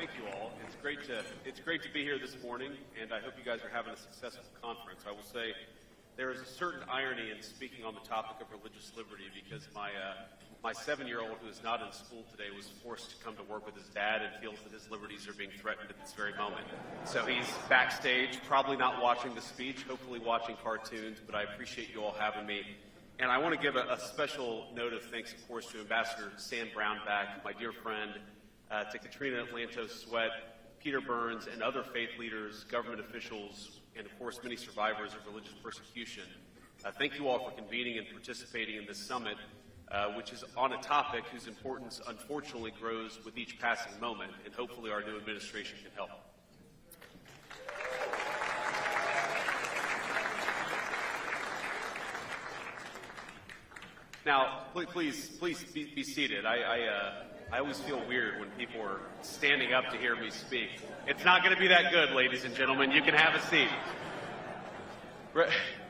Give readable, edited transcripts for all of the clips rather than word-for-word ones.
thank you all. It's great to be here this morning, and I hope you guys are having a successful conference. I will say there is a certain irony in speaking on the topic of religious liberty because my 7-year-old who is not in school today was forced to come to work with his dad and feels that his liberties are being threatened at this very moment. So he's backstage, probably not watching the speech, hopefully watching cartoons, but I appreciate you all having me. And I want to give a special note of thanks, of course, to Ambassador Sam Brownback, my dear friend, to Katrina Lantos-Sweat, Peter Burns, and other faith leaders, government officials, and of course many survivors of religious persecution. Thank you all for convening and participating in this summit, which is on a topic whose importance unfortunately grows with each passing moment, and hopefully our new administration can help. Now, please be seated. I always feel weird when people are standing up to hear me speak. It's not going to be that good, ladies and gentlemen. You can have a seat.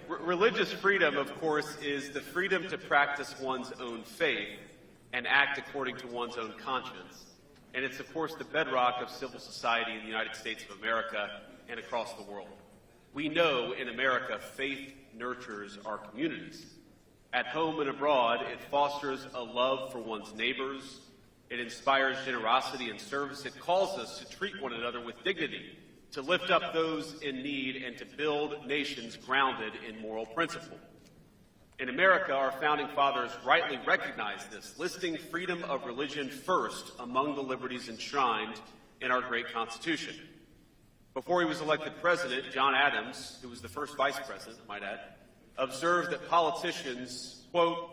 Religious freedom, of course, is the freedom to practice one's own faith and act according to one's own conscience. And it's, of course, the bedrock of civil society in the United States of America and across the world. We know in America faith nurtures our communities. At home and abroad, it fosters a love for one's neighbors. It inspires generosity and service. It calls us to treat one another with dignity, to lift up those in need, and to build nations grounded in moral principle. In America, our founding fathers rightly recognized this, listing freedom of religion first among the liberties enshrined in our great Constitution. Before he was elected president, John Adams, who was the first vice president, I might add, observed that politicians, quote,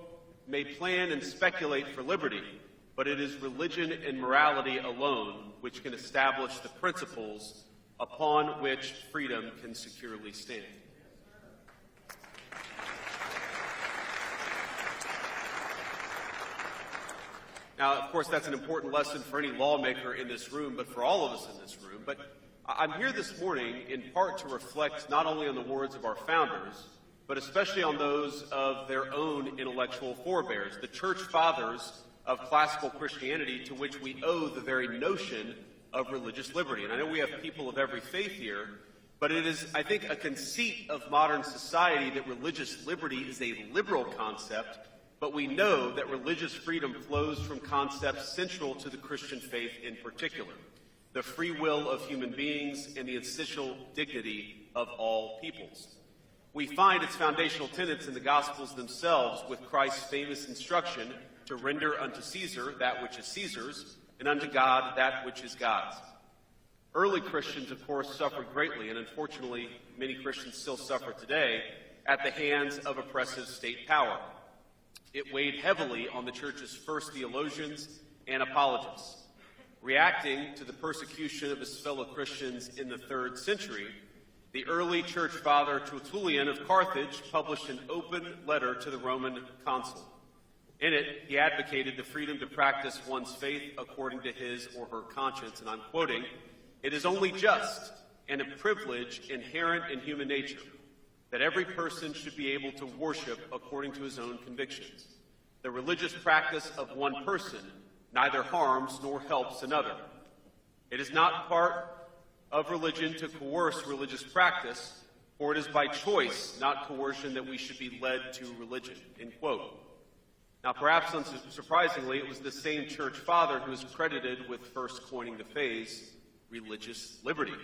may plan and speculate for liberty, but it is religion and morality alone which can establish the principles upon which freedom can securely stand. Now, of course, that's an important lesson for any lawmaker in this room, but for all of us in this room. But I'm here this morning in part to reflect not only on the words of our founders, but especially on those of their own intellectual forebears, the church fathers of classical Christianity, to which we owe the very notion of religious liberty. And I know we have people of every faith here, but it is, I think, a conceit of modern society that religious liberty is a liberal concept, but we know that religious freedom flows from concepts central to the Christian faith in particular, the free will of human beings and the essential dignity of all peoples. We find its foundational tenets in the Gospels themselves, with Christ's famous instruction to render unto Caesar that which is Caesar's, and unto God that which is God's. Early Christians, of course, suffered greatly, and unfortunately many Christians still suffer today, at the hands of oppressive state power. It weighed heavily on the church's first theologians and apologists. Reacting to the persecution of his fellow Christians in the 3rd century, the early church father Tertullian of Carthage published an open letter to the Roman consul. In it, he advocated the freedom to practice one's faith according to his or her conscience, and I'm quoting, "It is only just and a privilege inherent in human nature that every person should be able to worship according to his own convictions. The religious practice of one person neither harms nor helps another. It is not part of religion to coerce religious practice, for it is by choice, not coercion, that we should be led to religion," end quote. Now, perhaps unsurprisingly, it was the same church father who is credited with first coining the phrase religious liberty.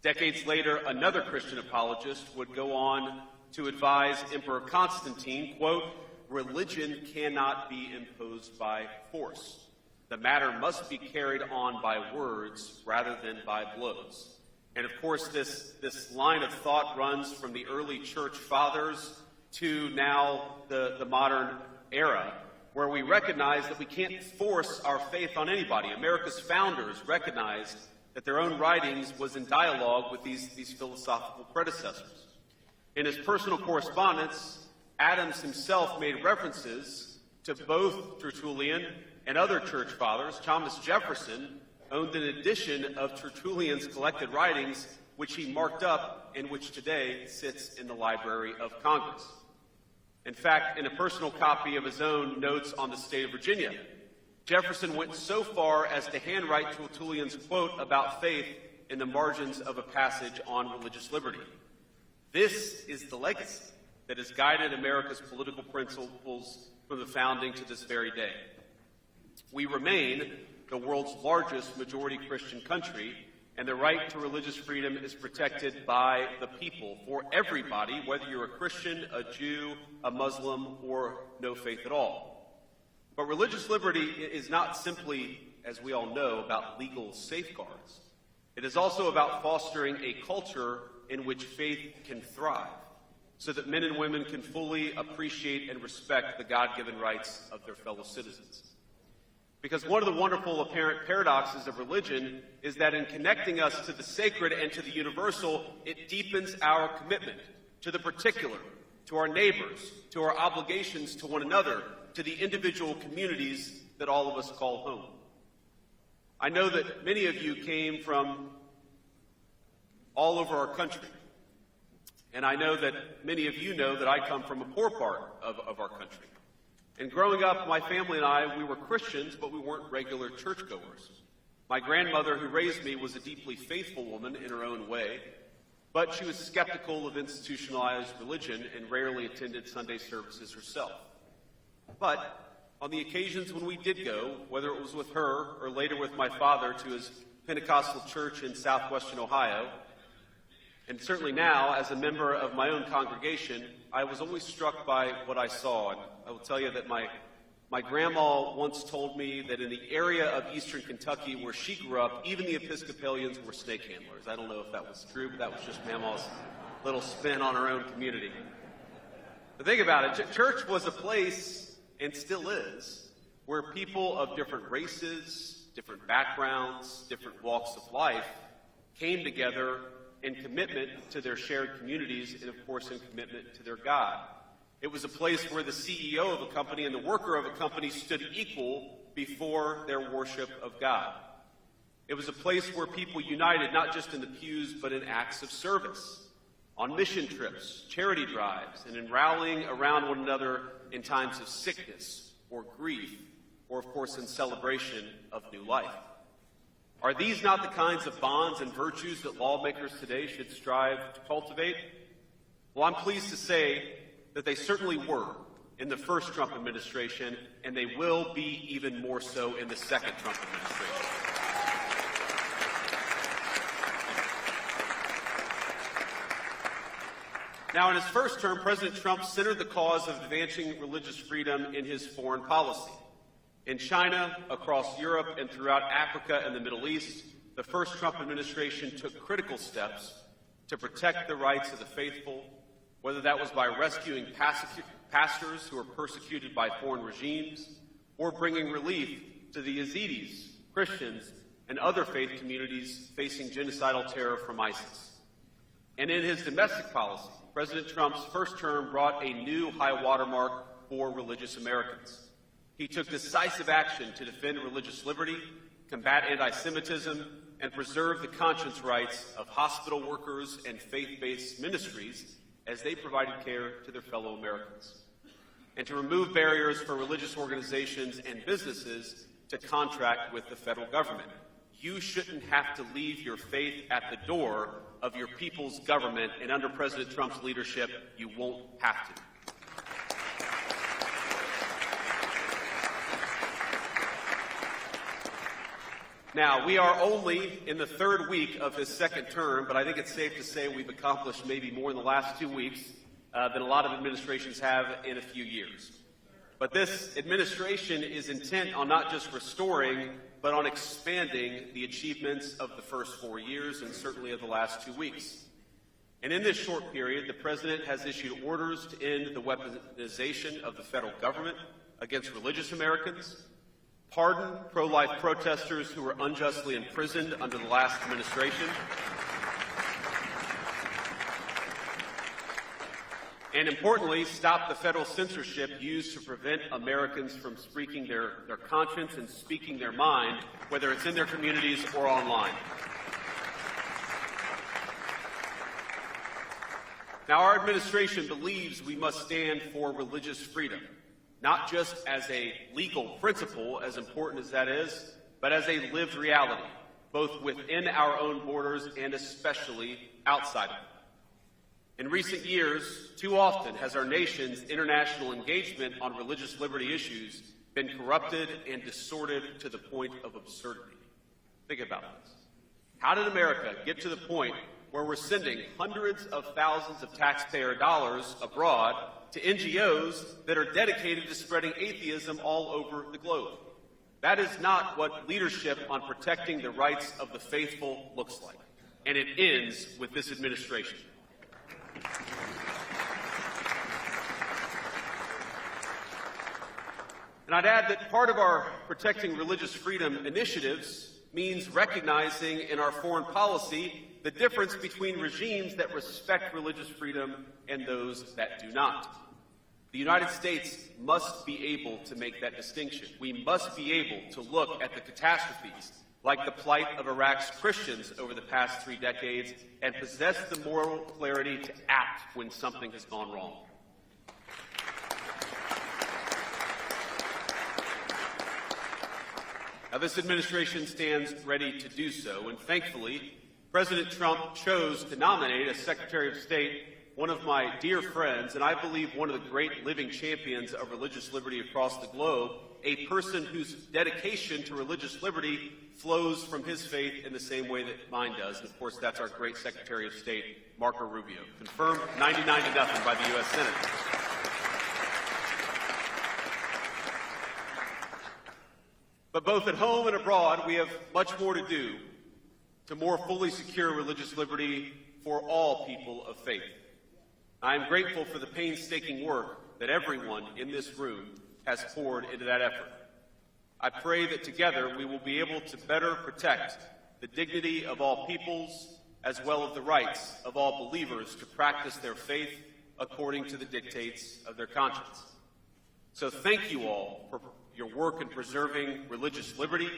Decades later, another Christian apologist would go on to advise Emperor Constantine, quote, "Religion cannot be imposed by force. The matter must be carried on by words rather than by blows." And of course, this line of thought runs from the early church fathers to now the modern era, where we recognize that we can't force our faith on anybody. America's founders recognized that their own writings was in dialogue with these philosophical predecessors. In his personal correspondence, Adams himself made references to both Tertullian and other church fathers. Thomas Jefferson owned an edition of Tertullian's collected writings, which he marked up and which today sits in the Library of Congress. In fact, in a personal copy of his own Notes on the State of Virginia, Jefferson went so far as to handwrite Tertullian's quote about faith in the margins of a passage on religious liberty. This is the legacy that has guided America's political principles from the founding to this very day. We remain the world's largest majority Christian country, and the right to religious freedom is protected by the people for everybody, whether you're a Christian, a Jew, a Muslim, or no faith at all. But religious liberty is not simply, as we all know, about legal safeguards. It is also about fostering a culture in which faith can thrive, so that men and women can fully appreciate and respect the God-given rights of their fellow citizens. Because one of the wonderful apparent paradoxes of religion is that in connecting us to the sacred and to the universal, it deepens our commitment to the particular, to our neighbors, to our obligations to one another, to the individual communities that all of us call home. I know that many of you came from all over our country, and I know that many of you know that I come from a poor part of our country. And growing up, my family and I, we were Christians, but we weren't regular churchgoers. My grandmother, who raised me, was a deeply faithful woman in her own way, but she was skeptical of institutionalized religion and rarely attended Sunday services herself. But on the occasions when we did go, whether it was with her or later with my father to his Pentecostal church in southwestern Ohio, and certainly now, as a member of my own congregation, I was always struck by what I saw. And I will tell you that my grandma once told me that in the area of eastern Kentucky where she grew up, even the Episcopalians were snake handlers. I don't know if that was true, but that was just Grandma's little spin on her own community. But think about it. Church was a place, and still is, where people of different races, different backgrounds, different walks of life came together in commitment to their shared communities and, of course, in commitment to their God. It was a place where the CEO of a company and the worker of a company stood equal before their worship of God. It was a place where people united not just in the pews but in acts of service, on mission trips, charity drives, and in rallying around one another in times of sickness or grief or, of course, in celebration of new life. Are these not the kinds of bonds and virtues that lawmakers today should strive to cultivate? Well, I'm pleased to say that they certainly were in the first Trump administration, and they will be even more so in the second Trump administration. Now, in his first term, President Trump centered the cause of advancing religious freedom in his foreign policy. In China, across Europe, and throughout Africa and the Middle East, the first Trump administration took critical steps to protect the rights of the faithful, whether that was by rescuing pastors who are persecuted by foreign regimes, or bringing relief to the Yazidis, Christians, and other faith communities facing genocidal terror from ISIS. And in his domestic policy, President Trump's first term brought a new high watermark for religious Americans. He took decisive action to defend religious liberty, combat anti-Semitism, and preserve the conscience rights of hospital workers and faith-based ministries as they provided care to their fellow Americans, and to remove barriers for religious organizations and businesses to contract with the federal government. You shouldn't have to leave your faith at the door of your people's government, and under President Trump's leadership, you won't have to. Now, we are only in the third week of his second term, but I think it's safe to say we've accomplished maybe more in the last 2 weeks than a lot of administrations have in a few years. But this administration is intent on not just restoring, but on expanding the achievements of the first 4 years and certainly of the last 2 weeks. And in this short period, the President has issued orders to end the weaponization of the federal government against religious Americans, pardon pro-life protesters who were unjustly imprisoned under the last administration, and importantly, stop the federal censorship used to prevent Americans from speaking their conscience and speaking their mind, whether it's in their communities or online. Now, our administration believes we must stand for religious freedom, not just as a legal principle, as important as that is, but as a lived reality, both within our own borders and especially outside of them. In recent years, too often has our nation's international engagement on religious liberty issues been corrupted and distorted to the point of absurdity. Think about this. How did America get to the point where we're sending hundreds of thousands of taxpayer dollars abroad to NGOs that are dedicated to spreading atheism all over the globe? That is not what leadership on protecting the rights of the faithful looks like. And it ends with this administration. And I'd add that part of our protecting religious freedom initiatives means recognizing in our foreign policy the difference between regimes that respect religious freedom and those that do not. The United States must be able to make that distinction. We must be able to look at the catastrophes, like the plight of Iraq's Christians over the past 3 decades, and possess the moral clarity to act when something has gone wrong. Now, this administration stands ready to do so, and thankfully, President Trump chose to nominate as Secretary of State one of my dear friends, and I believe one of the great living champions of religious liberty across the globe, a person whose dedication to religious liberty flows from his faith in the same way that mine does. And of course, that's our great Secretary of State, Marco Rubio, confirmed 99-0 by the U.S. Senate. But both at home and abroad, we have much more to do to more fully secure religious liberty for all people of faith. I am grateful for the painstaking work that everyone in this room has poured into that effort. I pray that together we will be able to better protect the dignity of all peoples as well as the rights of all believers to practice their faith according to the dictates of their conscience. So thank you all for your work in preserving religious liberty.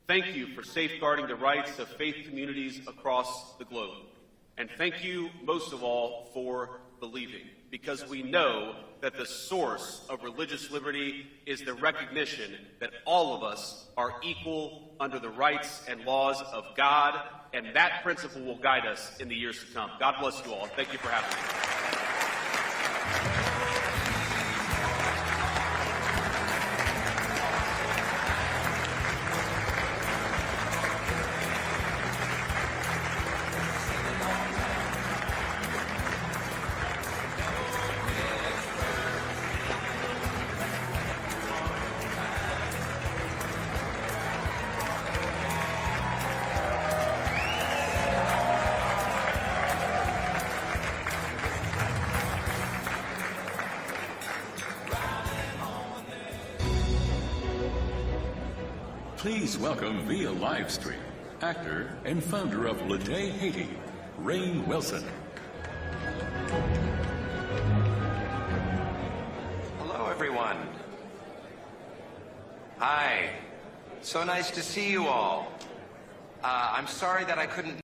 Thank you for safeguarding the rights of faith communities across the globe. And thank you, most of all, for believing, because we know that the source of religious liberty is the recognition that all of us are equal under the rights and laws of God, and that principle will guide us in the years to come. God bless you all. Thank you for having me. Please welcome via live stream, actor and founder of Lede Haiti, Rainn Wilson. Hello, everyone. Hi. So nice to see you all. I'm sorry that I couldn't